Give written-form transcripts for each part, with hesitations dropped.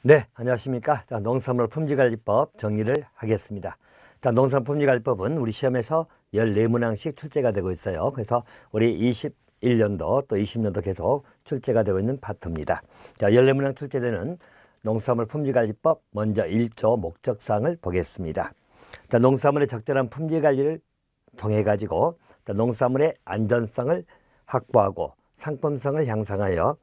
네, 안녕하십니까. 자, 농산물 품질관리법 정리를 하겠습니다. 자, 농산물 품질관리법은 우리 시험에서 14문항씩 출제가 되고 있어요. 그래서 우리 21년도 또 20년도 계속 출제가 되고 있는 파트입니다. 자, 14문항 출제되는 농산물 품질관리법 먼저 1조 목적사항을 보겠습니다. 자, 농산물의 적절한 품질관리를 통해 가지고 농산물의 안전성을 확보하고 상품성을 향상하여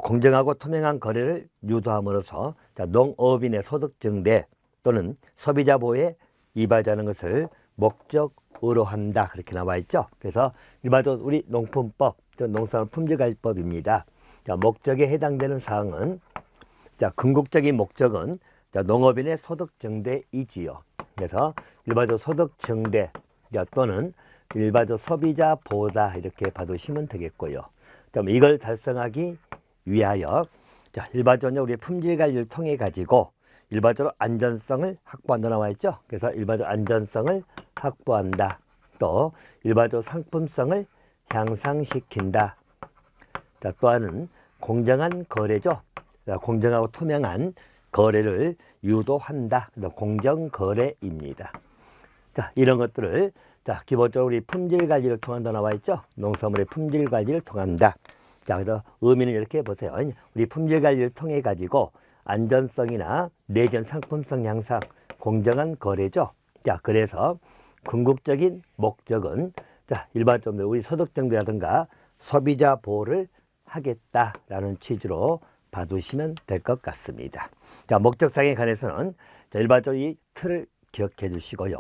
공정하고 투명한 거래를 유도함으로써 농업인의 소득 증대 또는 소비자 보호에 이바지하는 것을 목적으로 한다. 그렇게 나와 있죠. 그래서 일반적으로 우리 농품법, 농산물 품질관리법입니다. 목적에 해당되는 사항은 궁극적인 목적은 농업인의 소득 증대이지요. 그래서 일반적으로 소득 증대 또는 일반적으로 소비자 보호다 이렇게 봐두시면 되겠고요. 이걸 달성하기 위하여 일반적으로 우리 품질 관리를 통해 가지고 일반적으로 안전성을 확보한다 나와 있죠. 그래서 일반적으로 안전성을 확보한다. 또 일반적으로 상품성을 향상시킨다. 또한은 공정한 거래죠. 공정하고 투명한 거래를 유도한다. 공정거래입니다. 이런 것들을 기본적으로 우리 품질 관리를 통한다 나와 있죠. 농산물의 품질 관리를 통한다. 그래서 의미는 이렇게 보세요. 우리 품질 관리를 통해 가지고 안전성이나 내전 상품성 향상, 공정한 거래죠. 그래서 궁극적인 목적은 일반적으로 우리 소득 증대라든가 소비자 보호를 하겠다라는 취지로 봐두시면 될 것 같습니다. 목적사항에 관해서는 일반적으로 이 틀을 기억해 주시고요.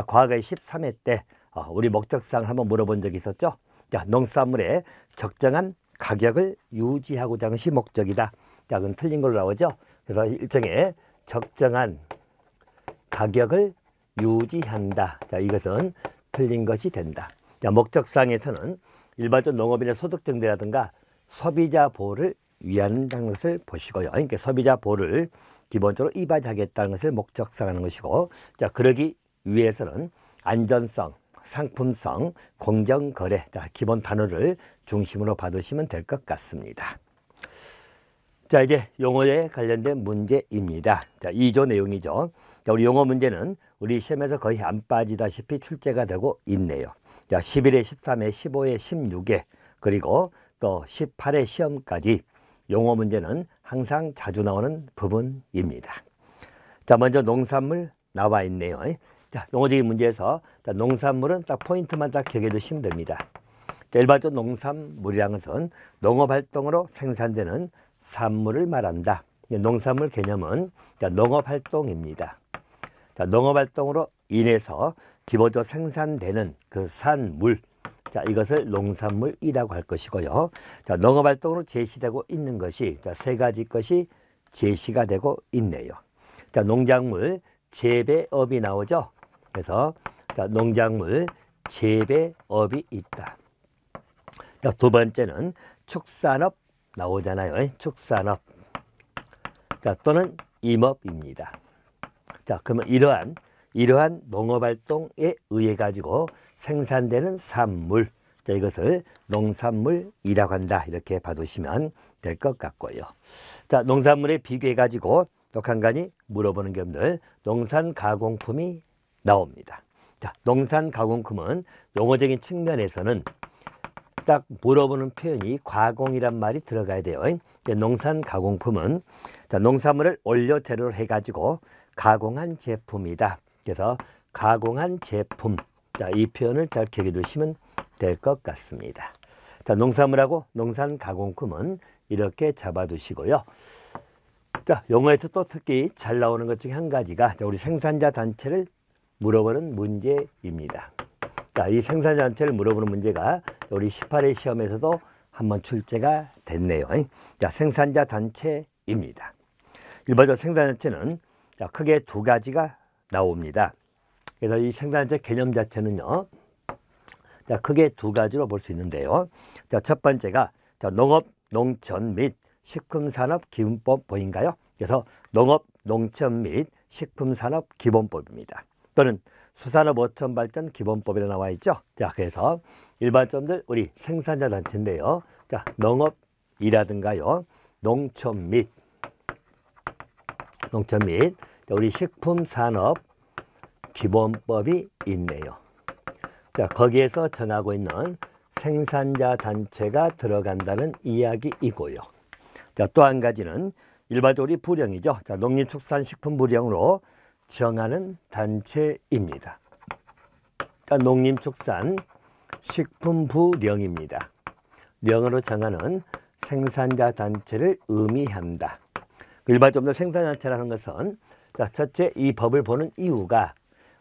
과거에 13회 때 우리 목적사항을 한번 물어본 적이 있었죠. 농산물의 적정한 가격을 유지하고자 하는 것이 목적이다. 그건 틀린 걸로 나오죠. 그래서 일종의 적정한 가격을 유지한다. 이것은 틀린 것이 된다. 목적사항에서는 일반적으로 농업인의 소득 증대라든가 소비자 보호를 위한 것을 보시고요. 그러니까 소비자 보호를 기본적으로 이바지하겠다는 것을 목적사항하는 것이고, 그러기 위해서는 안전성, 상품성, 공정거래, 기본 단어를 중심으로 봐두시면 될 것 같습니다. 이제 용어에 관련된 문제입니다. 2조 내용이죠. 우리 용어 문제는 우리 시험에서 거의 안 빠지다시피 출제가 되고 있네요. 11회, 13회, 15회, 16회, 그리고 또 18회 시험까지 용어 문제는 항상 자주 나오는 부분입니다. 먼저 농산물 나와 있네요. 용어적인 문제에서 농산물은 딱 포인트만 딱 기억해 두시면 됩니다. 일반적으로 농산물이라는 것은 농업활동으로 생산되는 산물을 말한다. 농산물 개념은 농업활동입니다. 농업활동으로 인해서 기본적으로 생산되는 그 산물, 이것을 농산물이라고 할 것이고요. 농업활동으로 제시되고 있는 것이 세 가지 것이 제시가 되고 있네요. 농작물 재배업이 나오죠. 그래서 농작물 재배업이 있다. 두 번째는 축산업 나오잖아요. 축산업 또는 임업입니다. 그러면 이러한 농업활동에 의해 가지고 생산되는 산물, 이것을 농산물이라고 한다. 이렇게 봐두시면 될 것 같고요. 농산물에 비교해 가지고 또 간간히 물어보는 점들, 농산가공품이 나옵니다. 농산가공품은 용어적인 측면에서는 딱 물어보는 표현이 가공이란 말이 들어가야 돼요. 농산가공품은 농산물을 원료 재료로 해가지고 가공한 제품이다. 그래서 가공한 제품, 이 표현을 잘 기억해 두시면 될 것 같습니다. 농산물하고 농산가공품은 이렇게 잡아두시고요. 용어에서 또 특히 잘 나오는 것 중에 한 가지가 우리 생산자 단체를 물어보는 문제입니다. 이 생산자 단체를 물어보는 문제가 우리 18회 시험에서도 한번 출제가 됐네요. 생산자 단체입니다. 일반적으로 생산자 단체는 크게 두 가지가 나옵니다. 그래서 이 생산자 개념 자체는요, 크게 두 가지로 볼 수 있는데요. 첫 번째가 농업, 농촌 및 식품산업기본법 보인가요? 그래서 농업, 농촌 및 식품산업기본법입니다. 또는 수산업 어촌발전 기본법이라 나와 있죠. 그래서 일반점들 우리 생산자 단체인데요. 농업이라든가요, 농촌 및 농촌 및 우리 식품산업기본법이 있네요. 자, 거기에서 정하고 있는 생산자 단체가 들어간다는 이야기이고요. 자, 또 한 가지는 일반적으로 부령이죠. 자, 농림축산식품부령으로 정하는 단체입니다. 자, 농림축산식품부령입니다. 령으로 정하는 생산자 단체를 의미한다. 일반적으로 생산자 단체라는 것은 자, 첫째 이 법을 보는 이유가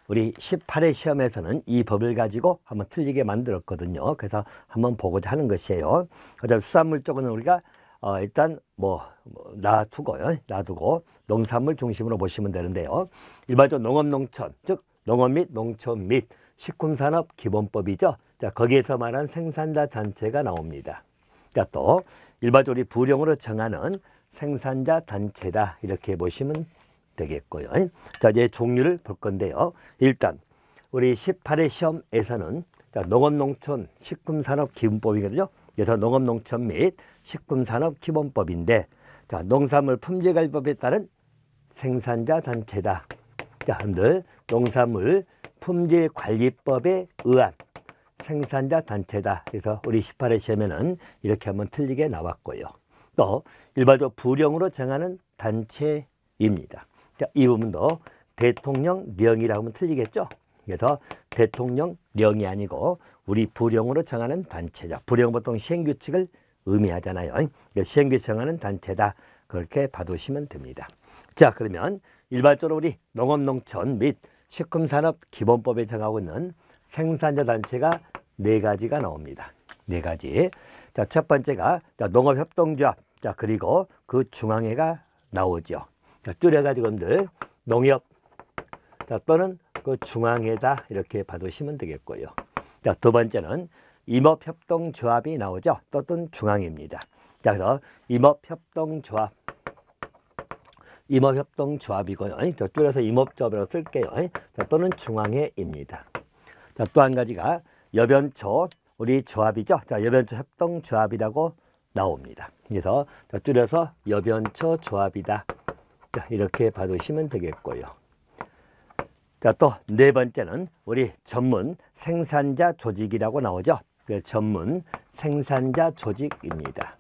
우리 18회 시험에서는 이 법을 가지고 한번 틀리게 만들었거든요. 그래서 한번 보고자 하는 것이에요. 그다음 수산물 쪽은 우리가 일단 놔두고 농산물 중심으로 보시면 되는데요. 일반적으로 농업농촌, 즉 농업 및 농촌 및 식품산업기본법이죠. 자, 거기에서 말한 생산자 단체가 나옵니다. 자, 또 일반적으로 부령으로 정하는 생산자 단체다 이렇게 보시면 되겠고요. 자, 이제 종류를 볼 건데요. 일단 우리 18회 시험에서는 자, 농업농촌 식품산업기본법이거든요. 그래서 농업농촌 및 식품산업기본법인데 자, 농산물 품질관리법에 따른 생산자 단체다. 자, 한들 농산물 품질관리법에 의한 생산자 단체다. 그래서 우리 18회 시험에는 이렇게 한번 틀리게 나왔고요. 또 일반적으로 부령으로 정하는 단체입니다. 자, 이 부분도 대통령령이라고 하면 틀리겠죠. 그래서 대통령령이 아니고 우리 부령으로 정하는 단체죠. 부령 보통 시행규칙을 의미하잖아요. 시행규칙 정하는 단체다. 그렇게 봐두시면 됩니다. 자, 그러면 일반적으로 우리 농업농촌 및 식품산업기본법에 정하고 있는 생산자 단체가 4가지가 나옵니다. 4가지. 자, 첫 번째가 농업협동조합. 자, 그리고 그 중앙회가 나오죠. 자, 줄여가지고들 농협 자, 또는 그 중앙회다 이렇게 봐두시면 되겠고요. 자, 두 번째는 임업협동조합이 나오죠. 또는 중앙회입니다. 자, 그래서 임업협동조합이고요. 저 줄여서 임업조합이라고 쓸게요. 자, 또는 중앙회입니다. 자, 또 한 가지가 여변초 우리 조합이죠. 자, 여변초 협동조합이라고 나옵니다. 그래서 자, 줄여서 여변초 조합이다. 자, 이렇게 봐두시면 되겠고요. 자, 또 네 번째는 우리 전문 생산자 조직이라고 나오죠. 전문 생산자 조직입니다.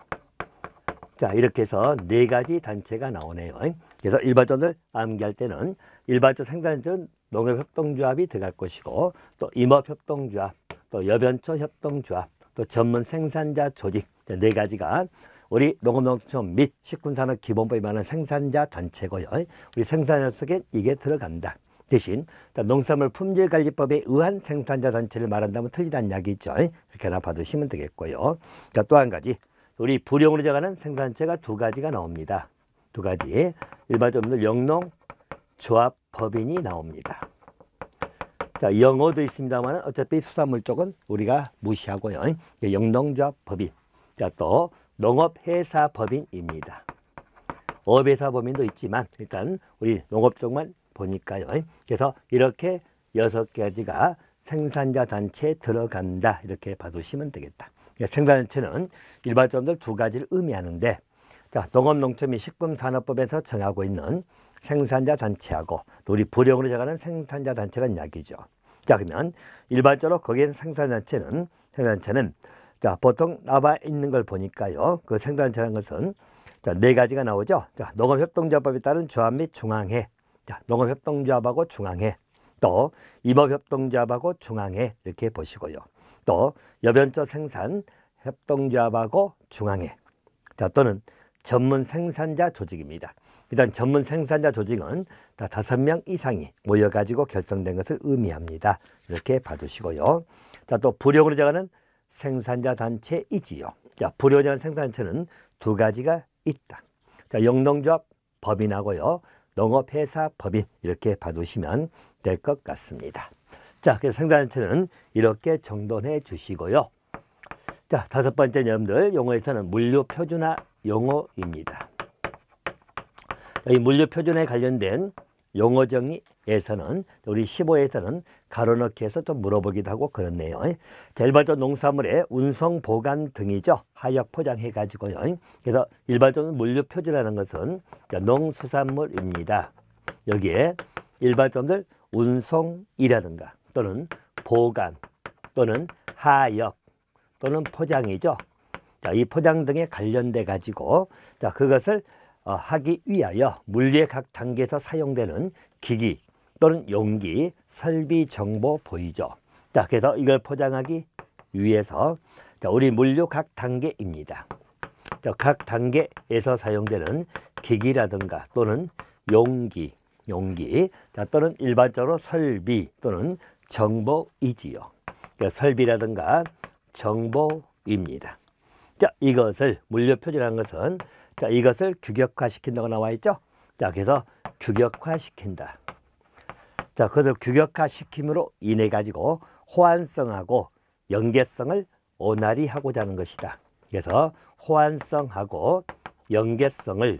자, 이렇게 해서 4가지 단체가 나오네요. 그래서 일반적으로 암기할 때는 일반적 생산자는 농업협동조합이 들어갈 것이고 또 임업협동조합, 또 여변초 협동조합, 또 전문 생산자 조직 4가지가 우리 농업농촌 및 식품산업기본법에 관한 생산자 단체고요. 우리 생산자 속에 이게 들어간다. 대신 농산물 품질관리법에 의한 생산자 단체를 말한다면 틀리다는 이야기죠. 이렇게 하나 봐두시면 되겠고요. 자, 또 한 가지 우리 부령으로 정하는 생산자가 2가지가 나옵니다. 2가지 일반적으로 영농조합법인이 나옵니다. 자, 영어도 있습니다만 어차피 수산물 쪽은 우리가 무시하고요. 영농조합법인. 자, 또 농업회사법인입니다. 어업회사법인도 있지만 일단 우리 농업 쪽만 보니까요. 그래서 이렇게 6가지가 생산자 단체에 들어간다. 이렇게 봐두시면 되겠다. 생산자 단체는 일반적으로 2가지를 의미하는데 자, 농업농촌 및 식품산업법에서 정하고 있는 생산자 단체하고 또 우리 부령으로 정하는 생산자 단체라는 이야기죠. 자, 그러면 일반적으로 거기에 생산자 단체는 자, 보통 나와 있는 걸 보니까요. 그 생산자라는 것은 자, 4가지가 나오죠. 자, 농업협동조합법에 따른 조합 및 중앙회. 자, 농업협동조합하고 중앙회. 또 임업협동조합하고 중앙회 이렇게 보시고요. 또 여변초 생산협동조합하고 중앙회. 자, 또는 전문 생산자 조직입니다. 일단 전문 생산자 조직은 다 5명 이상이 모여가지고 결성된 것을 의미합니다. 이렇게 봐두시고요. 자, 또 부령으로 정하는 생산자 단체이지요. 자, 부령으로 정하는 생산자단체는 2가지가 있다. 자, 영농조합 법인하고요. 농업회사 법인 이렇게 봐두시면 될 것 같습니다. 자, 그래서 생산자단체는 이렇게 정돈해 주시고요. 자, 5번째 여러분들 용어에서는 물류표준화 용어입니다. 이 물류표준화에 관련된 용어 정리 13에서는 우리 15에서는 가로넣기에서 좀 물어보기도 하고 그렇네요. 자, 일반적으로 농산물의 운송 보관 등이죠. 하역 포장해 가지고요. 그래서 일반적으로 물류 표준화라는 것은 농수산물입니다. 여기에 일반적으로 운송이라든가 또는 보관 또는 하역 또는 포장이죠. 자, 이 포장 등에 관련돼 가지고 자, 그것을 하기 위하여 물류의 각 단계에서 사용되는 기기 또는 용기, 설비 정보 보이죠. 자, 그래서 이걸 포장하기 위해서 자, 우리 물류 각 단계입니다. 자, 각 단계에서 사용되는 기기라든가 또는 용기 자, 또는 일반적으로 설비 또는 정보이지요. 자, 설비라든가 정보입니다. 자, 이것을 물류 표준화라는 것은 자, 이것을 규격화시킨다고 나와 있죠. 자, 그래서 규격화시킨다. 자, 그것을 규격화시킴으로 인해 가지고 호환성하고 연계성을 원활히 하고자 하는 것이다. 그래서 호환성하고 연계성을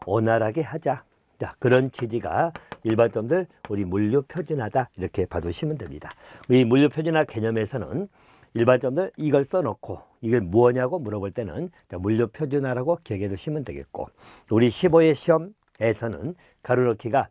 원활하게 하자. 자, 그런 취지가 일반점들 우리 물류 표준화다 이렇게 봐두시면 됩니다. 이 물류 표준화 개념에서는 일반점들 이걸 써놓고 이걸 뭐냐고 물어볼 때는 물류 표준화라고 기억해 두시면 되겠고, 우리 15회 시험에서는 가로넣기가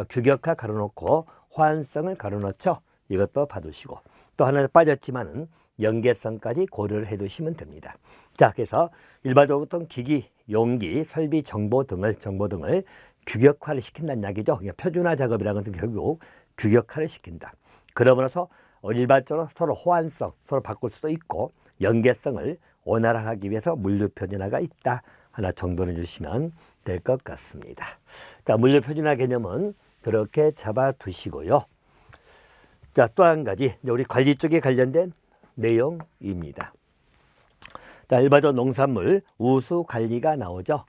규격화 가로놓고 호환성을 가로넣죠. 이것도 봐두시고, 또 하나 빠졌지만은 연계성까지 고려를 해 두시면 됩니다. 자, 그래서 일반적으로 어떤 기기, 용기, 설비, 정보 등을 규격화를 시킨다는 이야기죠. 표준화 작업이라는 것은 결국 규격화를 시킨다. 그러면서 일반적으로 서로 호환성, 서로 바꿀 수도 있고 연계성을 원활하게 위해서 물류 표준화가 있다. 하나 정돈해 주시면 될 것 같습니다. 자, 물류 표준화 개념은 그렇게 잡아 두시고요. 자, 또 한 가지 우리 관리 쪽에 관련된 내용입니다. 자, 일반적으로 농산물 우수 관리가 나오죠.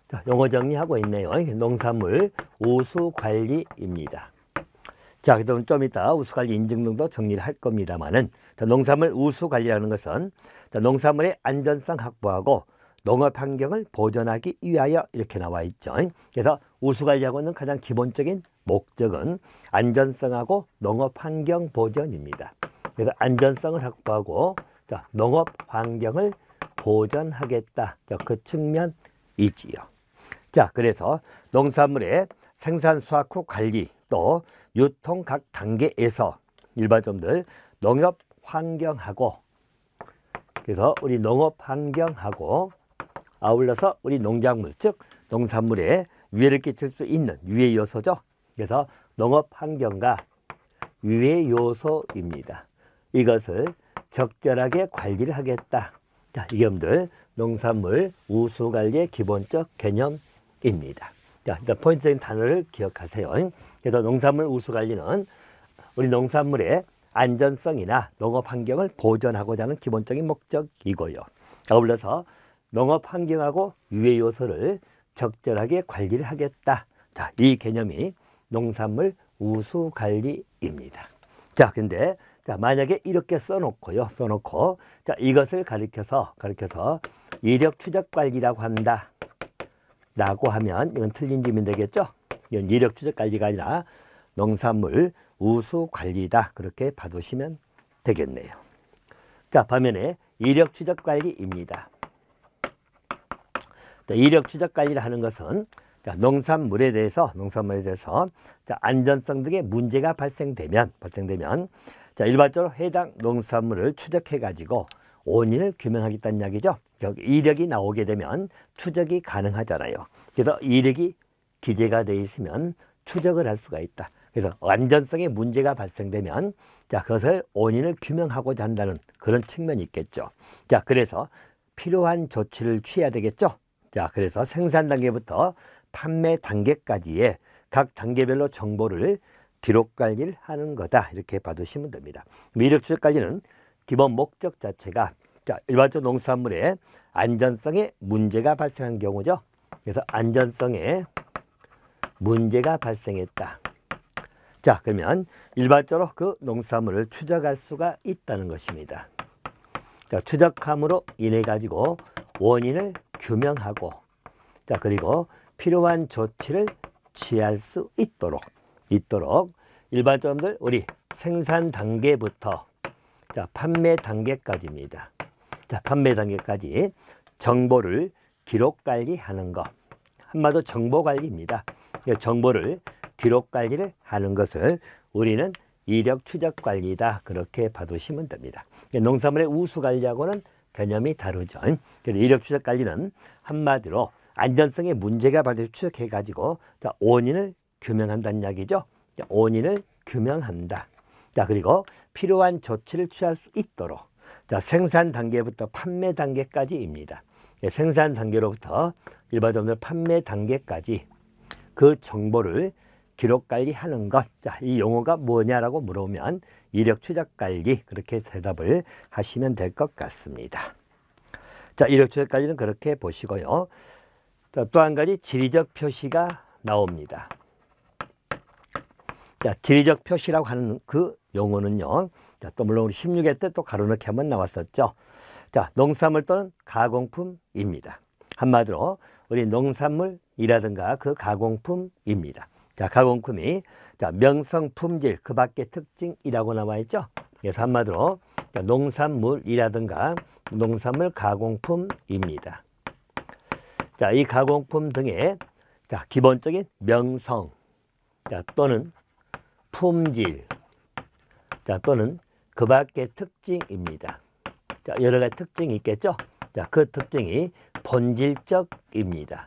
자, 용어 정리하고 있네요. 농산물 우수 관리입니다. 자, 그럼 좀 이따 우수관리 인증 등도 정리를 할 겁니다만은, 농산물 우수관리라는 것은 농산물의 안전성 확보하고 농업 환경을 보존하기 위하여 이렇게 나와 있죠. 그래서 우수관리하고 있는 가장 기본적인 목적은 안전성하고 농업 환경 보존입니다. 그래서 안전성을 확보하고 농업 환경을 보존하겠다. 그 측면이지요. 자, 그래서 농산물의 생산, 수확 후 관리, 또 유통 각 단계에서 일반점들 농업 환경하고, 그래서 우리 농업 환경하고 아울러서 우리 농작물, 즉 농산물에 유해를 끼칠 수 있는 유해 요소죠. 그래서 농업 환경과 유해 요소입니다. 이것을 적절하게 관리를 하겠다. 자, 이게 농산물 우수 관리의 기본적 개념입니다. 자, 일단 포인트적인 단어를 기억하세요. 그래서 농산물 우수 관리는 우리 농산물의 안전성이나 농업 환경을 보존하고자 하는 기본적인 목적이고요. 아울러서 농업 환경하고 유해 요소를 적절하게 관리를 하겠다. 자, 이 개념이 농산물 우수 관리입니다. 자, 근데 만약에 이렇게 써놓고요. 자, 이것을 가리켜서 이력 추적 관리라고 한다. 라고 하면 이건 틀린 질문 되겠죠? 이건 이력 추적 관리가 아니라 농산물 우수 관리다. 그렇게 봐두시면 되겠네요. 자, 반면에 이력 추적 관리입니다. 자, 이력 추적 관리를 하는 것은 농산물에 대해서 안전성 등의 문제가 발생되면 일반적으로 해당 농산물을 추적해 가지고 원인을 규명하겠다는 이야기죠. 이력이 나오게 되면 추적이 가능하잖아요. 그래서 이력이 기재가 되어 있으면 추적을 할 수가 있다. 그래서 안전성에 문제가 발생되면 그것을 원인을 규명하고자 한다는 그런 측면이 있겠죠. 자, 그래서 필요한 조치를 취해야 되겠죠. 자, 그래서 생산 단계부터 판매 단계까지의 각 단계별로 정보를 기록 관리를 하는 거다. 이렇게 봐두시면 됩니다. 이력 추적 관리는 기본 목적 자체가 일반적으로 농산물의 안전성에 문제가 발생한 경우죠. 그래서 안전성에 문제가 발생했다. 자, 그러면 일반적으로 그 농산물을 추적할 수가 있다는 것입니다. 자, 추적함으로 인해 가지고 원인을 규명하고, 자, 그리고 필요한 조치를 취할 수 있도록, 있도록 일반점들 우리 생산 단계부터 자, 판매 단계까지입니다. 자, 판매 단계까지 정보를 기록 관리하는 것. 한마디로 정보 관리입니다. 정보를 기록 관리를 하는 것을 우리는 이력 추적 관리다. 그렇게 봐두시면 됩니다. 농산물의 우수 관리하고는 개념이 다르죠. 그래서 이력 추적 관리는 한마디로 안전성에 문제가 발생해 추적해 가지고 자, 원인을 규명한다는 이야기죠. 자, 원인을 규명한다. 자, 그리고 필요한 조치를 취할 수 있도록 자, 생산 단계부터 판매 단계까지입니다. 생산 단계로부터 일반적으로 판매 단계까지 그 정보를 기록 관리하는 것. 자, 이 용어가 뭐냐라고 물어보면 이력 추적 관리 그렇게 대답을 하시면 될 것 같습니다. 자, 이력 추적 관리는 그렇게 보시고요. 또 한 가지 지리적 표시가 나옵니다. 자, 지리적 표시라고 하는 그 용어는요. 자, 또 물론 우리 16회 때 또 가로넣기 한번 나왔었죠. 자, 농산물 또는 가공품입니다. 한마디로 우리 농산물이라든가 그 가공품입니다. 자, 가공품이 자, 명성, 품질, 그 밖의 특징이라고 나와 있죠. 그래서 한마디로 자, 농산물이라든가 농산물 가공품입니다. 자, 이 가공품 등의 자, 기본적인 명성 자, 또는 품질 자, 또는 그 밖의 특징입니다. 자, 여러 가지 특징이 있겠죠. 자, 그 특징이 본질적입니다.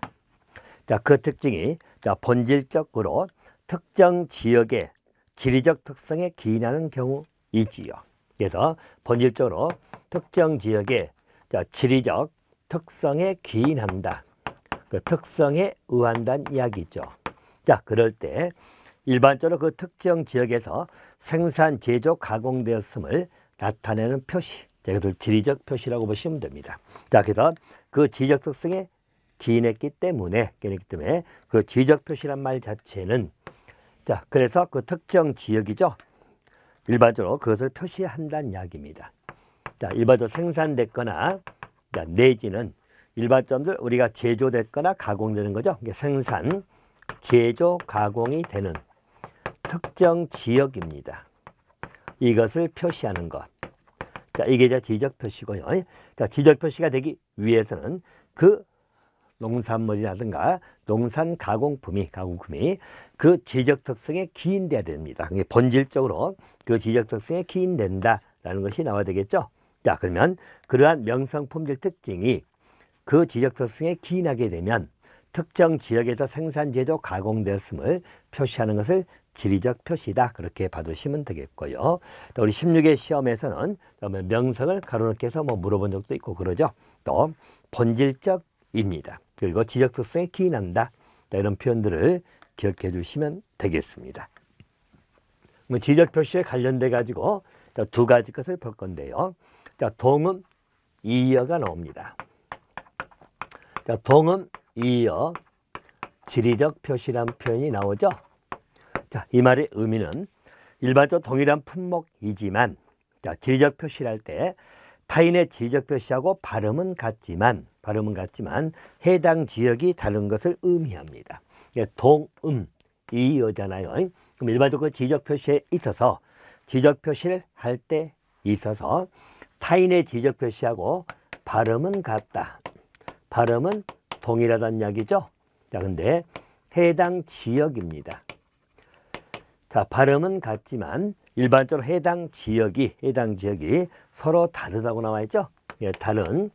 자, 그 특징이 자, 본질적으로 특정 지역의 지리적 특성에 기인하는 경우이지요. 그래서 본질적으로 특정 지역의 자, 지리적 특성에 기인한다. 그 특성에 의한다는 이야기죠. 자, 그럴 때 일반적으로 그 특정 지역에서 생산, 제조, 가공되었음을 나타내는 표시. 이것을 지리적 표시라고 보시면 됩니다. 자, 그래서 그 지리적 특성에 기인했기 때문에 그 지리적 표시란 말 자체는 자, 그래서 그 특정 지역이죠. 일반적으로 그것을 표시한다는 이야기입니다. 자, 일반적으로 생산됐거나 자, 내지는 일반점들 우리가 제조됐거나 가공되는 거죠. 생산, 제조, 가공이 되는 특정 지역입니다. 이것을 표시하는 것. 자, 이게 이제 지적 표시고요. 자, 지적 표시가 되기 위해서는 그 농산물이라든가 농산 가공품이 그 지적 특성에 기인돼야 됩니다. 본질적으로 그 지적 특성에 기인된다라는 것이 나와야 되겠죠. 자, 그러면 그러한 명성, 품질, 특징이 그 지적 특성에 기인하게 되면 특정 지역에서 생산, 제조, 가공되었음을 표시하는 것을 지리적 표시다. 그렇게 봐두시면 되겠고요. 또 우리 16회 시험에서는 명성을 가로넣기 해서 물어본 적도 있고 그러죠. 또 본질적입니다. 그리고 지적 특성에 기인한다. 이런 표현들을 기억해 주시면 되겠습니다. 지적 표시에 관련돼 가지고 두 가지 것을 볼 건데요. 자, 동음, 이어가 나옵니다. 자, 동음, 이어, 지리적 표시란 표현이 나오죠. 자, 이 말의 의미는 일반적으로 동일한 품목이지만 자, 지리적 표시를 할 때 타인의 지리적 표시하고 발음은 같지만 해당 지역이 다른 것을 의미합니다. 동음, 이어잖아요. 그럼 일반적으로 지리적 표시에 있어서 지적 표시를 할 때 있어서 타인의 지적 표시하고 발음은 같다. 발음은 동일하다는 이야기죠. 자, 근데 해당 지역입니다. 자, 발음은 같지만 일반적으로 해당 지역이 서로 다르다고 나와 있죠. 예, 다른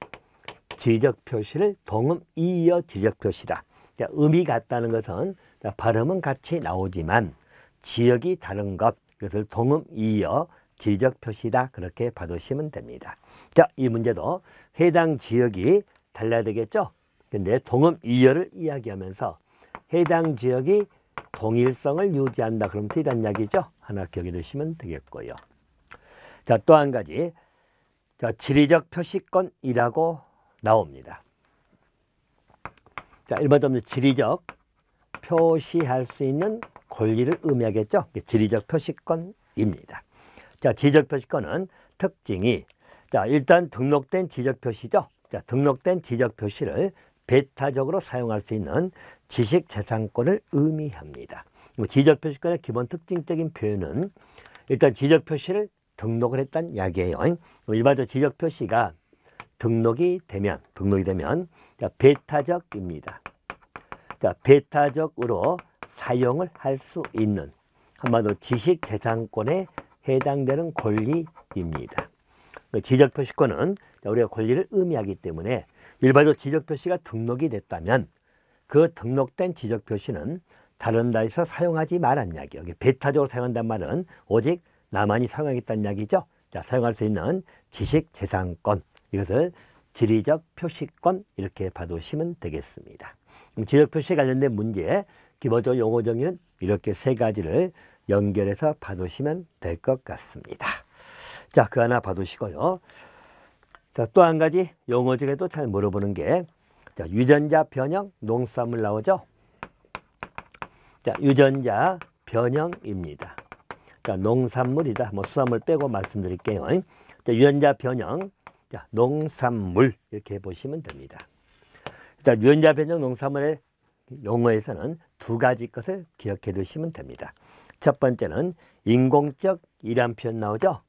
지적 표시를 동음, 이어 지적 표시다. 자, 음이 같다는 것은 자, 발음은 같이 나오지만 지역이 다른 것, 그것을 동음, 이어 지적 표시다. 그렇게 봐두시면 됩니다. 자, 이 문제도 해당 지역이 달라야 되겠죠. 근데 동음, 이어를 이야기하면서 해당 지역이 동일성을 유지한다. 그럼 틀리다는 이야기죠. 하나 기억해 두시면 되겠고요. 자, 또 한 가지. 자, 지리적 표시권이라고 나옵니다. 자, 일반적으로 지리적 표시할 수 있는 권리를 의미하겠죠. 지리적 표시권입니다. 자, 지적 표시권은 특징이 자, 일단 등록된 지적 표시죠. 자, 등록된 지적 표시를 배타적으로 사용할 수 있는 지식재산권을 의미합니다. 지적표시권의 기본 특징적인 표현은 일단 지적표시를 등록을 했다는 이야기예요. 일반적으로 지적표시가 등록이 되면 자, 배타적입니다. 자, 배타적으로 사용을 할 수 있는 한마디로 지식재산권에 해당되는 권리입니다. 지적표시권은 우리가 권리를 의미하기 때문에 일반적으로 지적표시가 등록이 됐다면 그 등록된 지적표시는 다른 나라에서 사용하지 말란 이야기예요. 배타적으로 사용한다는 말은 오직 나만이 사용하겠다는 이야기죠. 자, 사용할 수 있는 지식재산권, 이것을 지리적 표시권 이렇게 봐두시면 되겠습니다. 지적표시에 관련된 문제 기본적으로 용어 정의는 이렇게 세 가지를 연결해서 봐두시면 될 것 같습니다. 자, 그 하나 봐두시고요. 자, 또 한 가지 용어 중에도 잘 물어보는 게 자, 유전자 변형 농수산물 나오죠. 자, 유전자 변형입니다. 자, 농산물이다. 뭐 수산물 빼고 말씀드릴게요. 자, 유전자 변형, 자, 농산물 이렇게 보시면 됩니다. 자, 유전자 변형 농산물의 용어에서는 두 가지 것을 기억해 두시면 됩니다. 첫 번째는 인공적이란 표현 나오죠.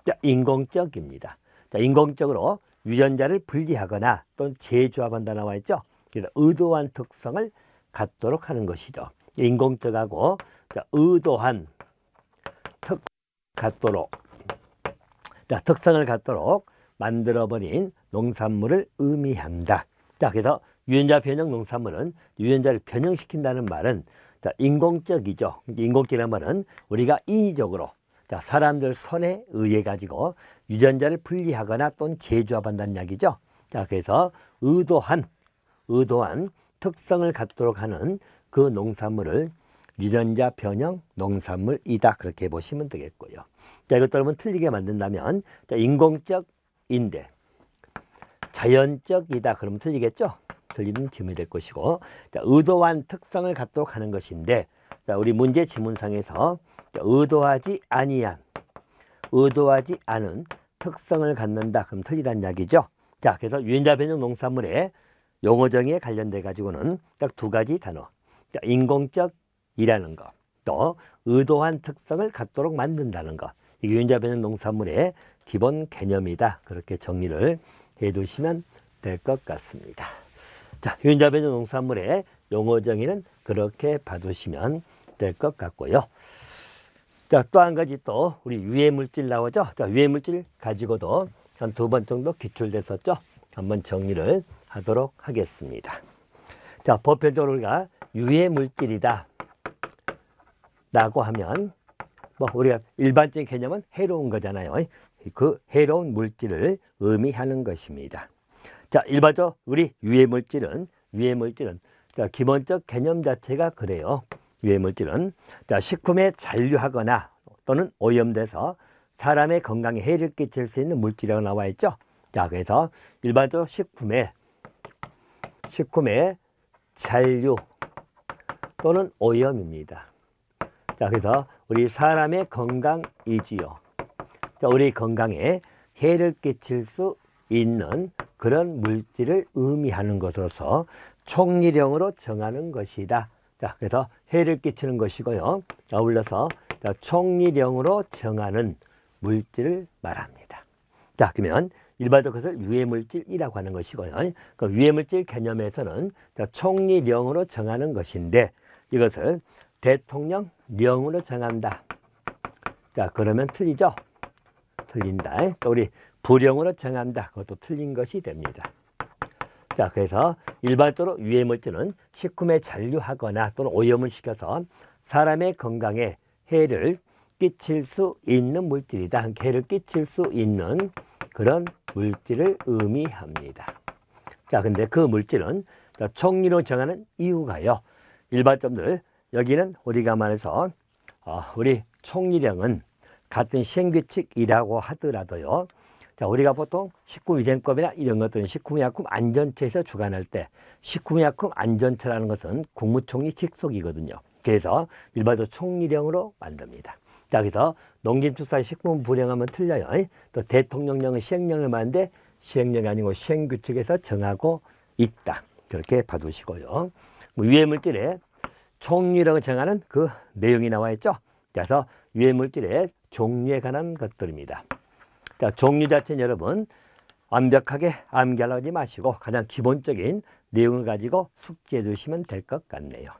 자, 인공적입니다. 자, 인공적으로 유전자를 분리하거나 또는 재조합한다 나와 있죠. 그래서 의도한 특성을 갖도록 하는 것이죠. 인공적하고 자, 의도한 특성을 갖도록 만들어버린 농산물을 의미한다. 자, 그래서 유전자 변형 농산물은 유전자를 변형시킨다는 말은 자, 인공적이죠. 인공적이라는 말은 우리가 인위적으로 자, 사람들 손에 의해 가지고 유전자를 분리하거나 또는 재조합한다는 이야기죠. 자, 그래서 의도한 특성을 갖도록 하는 그 농산물을 유전자 변형 농산물이다. 그렇게 보시면 되겠고요. 자, 이것도 여러분 틀리게 만든다면 자, 인공적인데 자연적이다. 그러면 틀리겠죠? 틀리는 지문이 될 것이고 자, 의도한 특성을 갖도록 하는 것인데 자, 우리 문제 지문상에서 자, 의도하지 않은 특성을 갖는다. 그럼 틀리다는 이야기죠. 자, 그래서 유전자 변형 농산물의 용어 정의에 관련돼 가지고는 딱 두 가지 단어. 자, 인공적이라는 거, 또 의도한 특성을 갖도록 만든다는 거. 이 유전자 변형 농산물의 기본 개념이다. 그렇게 정리를 해 두시면 될 것 같습니다. 자, 유전자 변형 농산물의 용어 정의는 그렇게 봐두시면 될 것 같고요. 자, 또 한 가지 또 우리 유해물질 나오죠. 자, 유해물질 가지고도 한 두 번 정도 기출됐었죠. 한번 정리를 하도록 하겠습니다. 자, 보편적으로 우리가 유해물질이다 라고 하면 뭐 우리가 일반적인 개념은 해로운 거잖아요. 그 해로운 물질을 의미하는 것입니다. 자, 일반적으로 우리 유해물질은 자, 기본적 개념 자체가 그래요. 유해물질은 자, 식품에 잔류하거나 또는 오염돼서 사람의 건강에 해를 끼칠 수 있는 물질이라고 나와 있죠. 자, 그래서 일반적으로 식품에 잔류 또는 오염입니다. 자, 그래서 우리 사람의 건강이지요. 자, 우리 건강에 해를 끼칠 수 있는 그런 물질을 의미하는 것으로서 총리령으로 정하는 것이다. 자, 그래서 해를 끼치는 것이고요. 아울러서 자, 총리령으로 정하는 물질을 말합니다. 자, 그러면 일반적으로 그것을 유해물질이라고 하는 것이고요. 그 유해물질 개념에서는 자, 총리령으로 정하는 것인데 이것을 대통령령으로 정한다. 자, 그러면 틀리죠? 틀린다. 또 우리 부령으로 정한다. 그것도 틀린 것이 됩니다. 자, 그래서 일반적으로 유해물질은 식품에 잔류하거나 또는 오염을 시켜서 사람의 건강에 해를 끼칠 수 있는 물질이다. 해를 끼칠 수 있는 그런 물질을 의미합니다. 자, 근데 그 물질은 총리로 정하는 이유가요. 일반점들 여기는 우리가 말해서 우리 총리령은 같은 시행규칙이라고 하더라도요. 자, 우리가 보통 식품위생법이나 이런 것들은 식품의약품 안전처에서 주관할 때 식품의약품 안전처라는 것은 국무총리 직속이거든요. 그래서 일반적으로 총리령으로 만듭니다. 자, 그래서 농림축산식품 부령하면 틀려요. 또 대통령령은 시행령을 만드는데 시행령이 아니고 시행규칙에서 정하고 있다. 그렇게 봐두시고요. 유해물질의 종류라고 정하는 그 내용이 나와 있죠. 그래서 유해물질의 종류에 관한 것들입니다. 자, 종류 자체는 여러분 완벽하게 암기하려고 하지 마시고 가장 기본적인 내용을 가지고 숙지해 주시면 될 것 같네요.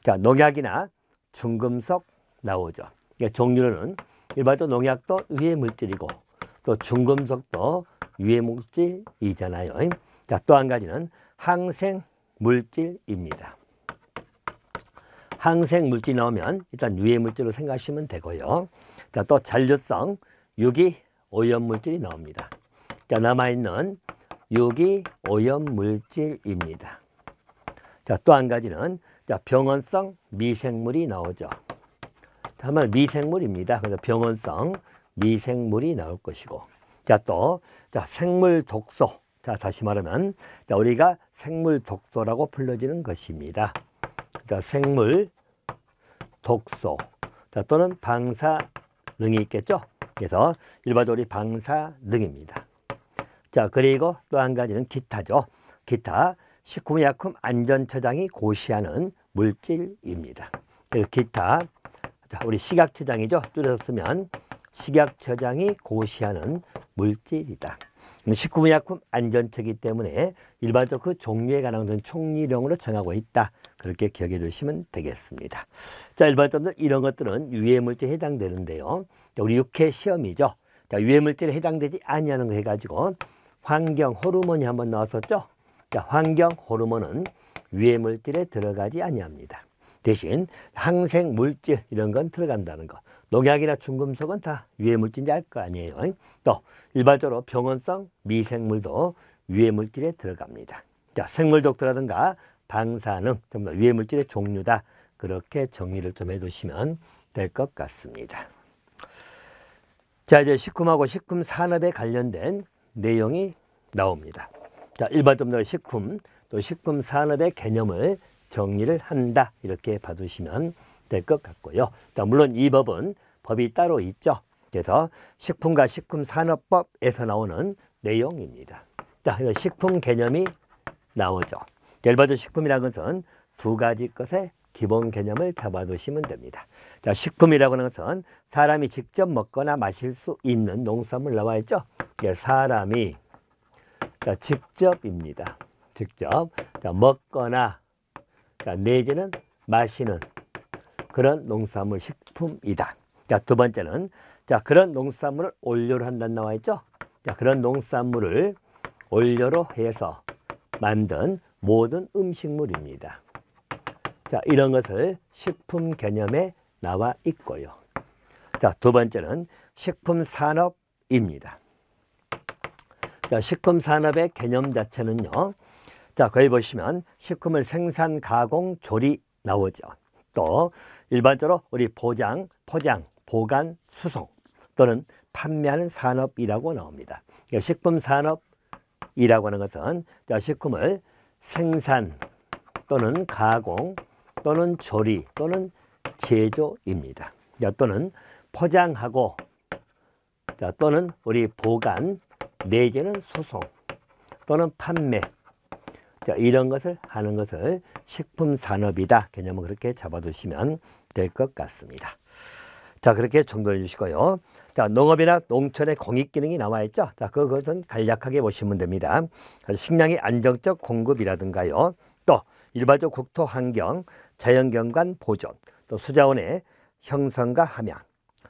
자, 농약이나 중금속 나오죠. 그러니까 종류는 일반적으로 농약도 유해물질이고 또 중금속도 유해물질이잖아요. 자, 또 한 가지는 항생물질입니다. 항생물질 나오면 일단 유해물질로 생각하시면 되고요. 자, 또 잔류성 유기오염물질이 나옵니다. 자, 남아있는 유기오염물질입니다. 자, 또 한 가지는 자, 병원성 미생물이 나오죠. 다만 미생물입니다. 그래서 병원성 미생물이 나올 것이고, 자, 또 자, 생물 독소. 자, 다시 말하면 자, 우리가 생물 독소라고 불러지는 것입니다. 자, 생물 독소. 자, 또는 방사능이 있겠죠. 그래서 일반적으로 방사능입니다. 자, 그리고 또 한 가지는 기타죠. 기타 식품의약품안전처장이 고시하는 물질입니다. 그래서 기타, 자, 우리 식약처장이죠. 줄여서 쓰면 식약처장이 고시하는 물질이다. 식품의약품안전처이기 때문에 일반적으로 그 종류에 관한 것은 총리령으로 정하고 있다. 그렇게 기억해 주시면 되겠습니다. 자, 일반적으로 이런 것들은 유해물질에 해당되는데요. 자, 우리 육해 시험이죠. 자, 유해물질에 해당되지 아니하는 거 해가지고 환경 호르몬이 한번 나왔었죠. 자, 환경 호르몬은 유해물질에 들어가지 아니합니다. 대신 항생물질 이런 건 들어간다는 거. 농약이나 중금속은 다 유해물질인지 알 거 아니에요. 또 일반적으로 병원성 미생물도 유해물질에 들어갑니다. 자, 생물독소라든가 방사능 전부 다 유해물질의 종류다. 그렇게 정리를 좀 해두시면 될 것 같습니다. 자, 이제 식품하고 식품 산업에 관련된 내용이 나옵니다. 자, 일반적으로 식품 또 식품 산업의 개념을 정리를 한다. 이렇게 봐두시면 될 것 같고요. 자, 물론 이 법은 법이 따로 있죠. 그래서 식품과 식품산업법에서 나오는 내용입니다. 자, 식품 개념이 나오죠. 일반적으로 식품이라는 것은 두 가지 것의 기본 개념을 잡아두시면 됩니다. 자, 식품이라고 하는 것은 사람이 직접 먹거나 마실 수 있는 농산물 나와 있죠. 사람이 자, 직접입니다. 직접 자, 먹거나 자, 내지는 마시는 그런 농산물 식품이다. 자, 두 번째는 자, 그런 농산물을 원료로 한다는 나와 있죠. 자, 그런 농산물을 원료로 해서 만든 모든 음식물입니다. 자, 이런 것을 식품 개념에 나와 있고요. 자, 두 번째는 식품 산업입니다. 자, 식품 산업의 개념 자체는요. 자, 거기 보시면 식품을 생산, 가공, 조리 나오죠. 또 일반적으로 우리 포장, 보관, 수송 또는 판매하는 산업이라고 나옵니다. 식품 산업이라고 하는 것은 자, 식품을 생산 또는 가공 또는 조리 또는 제조입니다. 자, 또는 포장하고 자, 또는 우리 보관 내지는 수송 또는 판매 자, 이런 것을 하는 것을 식품산업이다. 개념을 그렇게 잡아두시면 될 것 같습니다. 자, 그렇게 정돈해 주시고요. 자, 농업이나 농촌의 공익기능이 나와 있죠. 자, 그것은 간략하게 보시면 됩니다. 식량의 안정적 공급이라든가요. 또 일반적 국토 환경, 자연경관 보존, 또 수자원의 형성과 함양,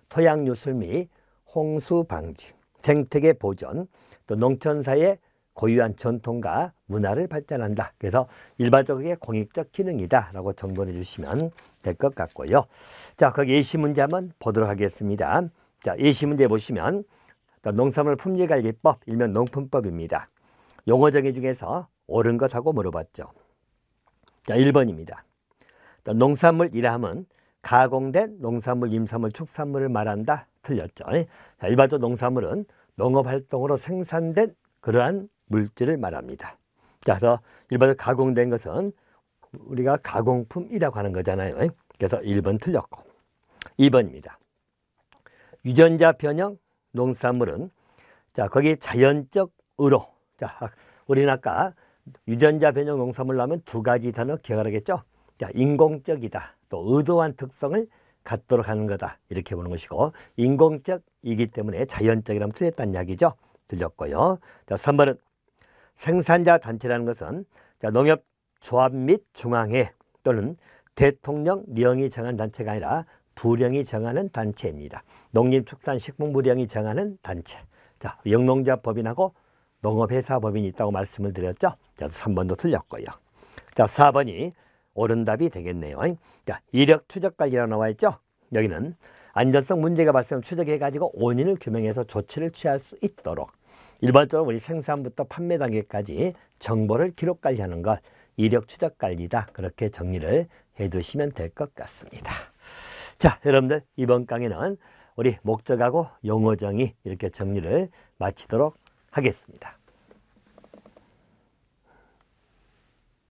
토양 유술 및 홍수 방지, 생태계 보존, 또 농촌사의 고유한 전통과 문화를 발전한다. 그래서 일반적인 공익적 기능이다 라고 정돈해 주시면 될 것 같고요. 자, 거기 예시 문제 한번 보도록 하겠습니다. 자, 예시 문제 보시면 농산물 품질관리법, 일명 농품법입니다. 용어 정의 중에서 옳은 것하고 물어봤죠. 자, 1번입니다. 농산물이라 하면 가공된 농산물, 임산물, 축산물을 말한다. 틀렸죠. 자, 일반적으로 농산물은 농업활동으로 생산된 그러한 물질을 말합니다. 자, 그래서 일반적으로 가공된 것은 우리가 가공품이라고 하는 거잖아요. 그래서 1번 틀렸고 2번입니다. 유전자 변형 농산물은 자, 거기 자연적으로 자, 우리는 아까 유전자 변형 농산물을 하면 두 가지 단어 기억하겠죠? 자, 인공적이다. 또 의도한 특성을 갖도록 하는 거다. 이렇게 보는 것이고, 인공적이기 때문에 자연적이라면 틀렸다는 이야기죠. 들렸고요. 자, 3번은 생산자 단체라는 것은 자, 농협조합 및 중앙회 또는 대통령령이 정한 단체가 아니라 부령이 정하는 단체입니다. 농림축산식품부령이 정하는 단체. 자, 영농자법인하고 농업회사법인이 있다고 말씀을 드렸죠. 자, 3번도 틀렸고요. 자, 4번이 옳은 답이 되겠네요. 자, 이력 추적관리라고 나와 있죠. 여기는 안전성 문제가 발생하면 추적해가지고 원인을 규명해서 조치를 취할 수 있도록 일반적으로 우리 생산부터 판매 단계까지 정보를 기록 관리하는 걸 이력 추적 관리다. 그렇게 정리를 해두시면 될 것 같습니다. 자, 여러분들 이번 강의는 우리 목적하고 용어 정의 이렇게 정리를 마치도록 하겠습니다.